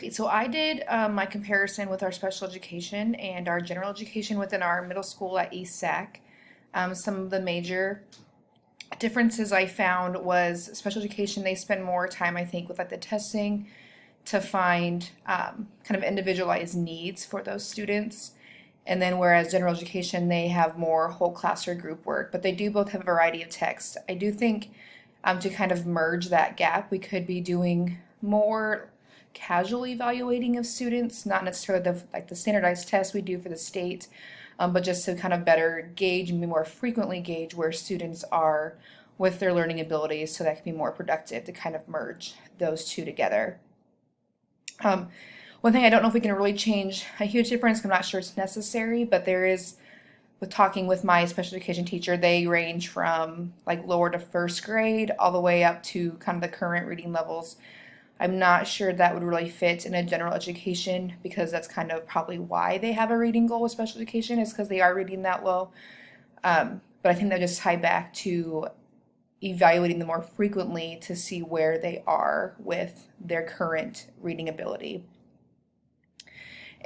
Okay, so I did my comparison with our special education and our general education within our middle school at ESAC. Some of the major differences I found was special education, they spend more time, I think, with like the testing to find kind of individualized needs for those students. And then whereas general education, they have more whole class or group work, but they do both have a variety of texts. I do think to kind of merge that gap, we could be doing more casual evaluating of students, not necessarily like the standardized tests we do for the state, but just to kind of better gauge and more frequently gauge where students are with their learning abilities so that can be more productive to kind of merge those two together. Um, One thing I don't know if we can really change a huge difference, I'm not sure it's necessary, but there is, with talking with my special education teacher, they range from like lower to first grade all the way up to kind of the current reading levels. I'm not sure that would really fit in a general education because that's kind of probably why they have a reading goal with special education is because they are reading that low. But I think that just tie back to evaluating them more frequently to see where they are with their current reading ability.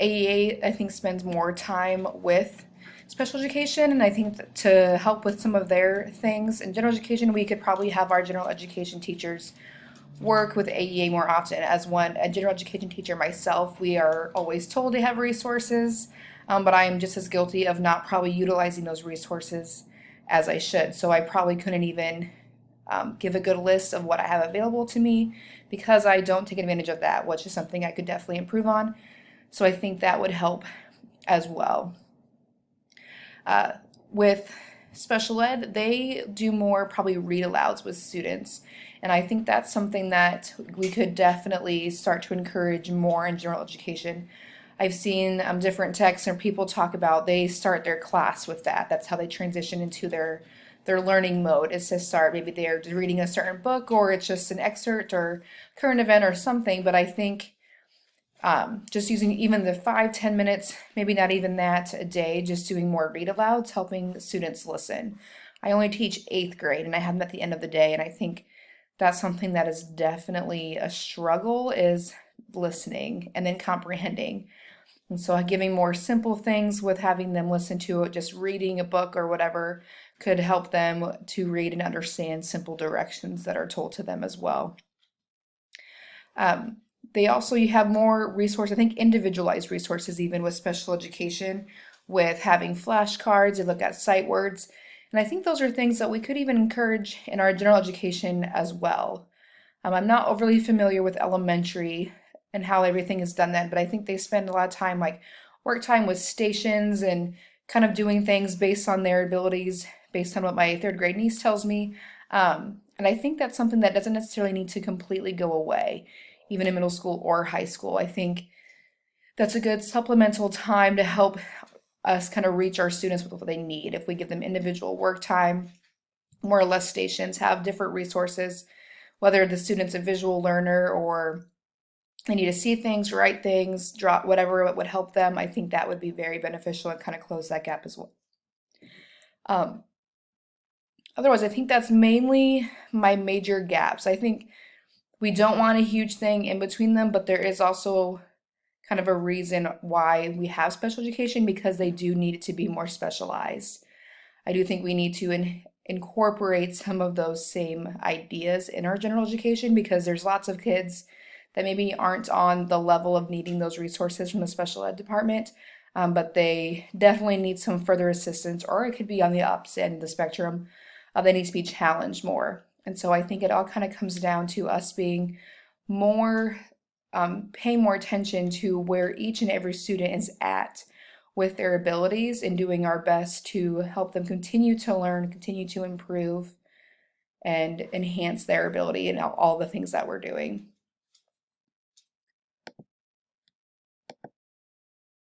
AEA, I think, spends more time with special education, and I think that to help with some of their things. In general education, we could probably have our general education teachers work with AEA more often. As a general education teacher myself, we are always told to have resources, but I am just as guilty of not probably utilizing those resources as I should. So I probably couldn't even give a good list of what I have available to me because I don't take advantage of that, which is something I could definitely improve on. So I think that would help as well. With special ed, they do more probably read alouds with students. And I think that's something that we could definitely start to encourage more in general education. I've seen different texts and people talk about they start their class with that. That's how they transition into their learning mode is to start. Maybe they're reading a certain book or it's just an excerpt or current event or something. But I think just using even the 5-10 minutes, maybe not even that a day, just doing more read alouds, helping students listen. I only teach 8th grade and I have them at the end of the day, and I think that's something that is definitely a struggle is listening and then comprehending. And so giving more simple things with having them listen to it, just reading a book or whatever could help them to read and understand simple directions that are told to them as well. They also, you have more resources, I think individualized resources even with special education, with having flashcards, you look at sight words. And I think those are things that we could even encourage in our general education as well. I'm not overly familiar with elementary and how everything is done then, but I think they spend a lot of time like work time with stations and kind of doing things based on their abilities, based on what my 3rd grade niece tells me. And I think that's something that doesn't necessarily need to completely go away, even in middle school or high school. I think that's a good supplemental time to help us kind of reach our students with what they need. If we give them individual work time, more or less stations, have different resources, whether the student's a visual learner or they need to see things, write things, draw, whatever would help them, I think that would be very beneficial and kind of close that gap as well. Otherwise, I think that's mainly my major gaps. I think we don't want a huge thing in between them, but there is also kind of a reason why we have special education because they do need it to be more specialized. I do think we need to incorporate some of those same ideas in our general education because there's lots of kids that maybe aren't on the level of needing those resources from the special ed department, but they definitely need some further assistance, or it could be on the opposite end of the spectrum. They need to be challenged more. And so I think it all kind of comes down to us being more, paying more attention to where each and every student is at with their abilities and doing our best to help them continue to learn, continue to improve, and enhance their ability in all the things that we're doing.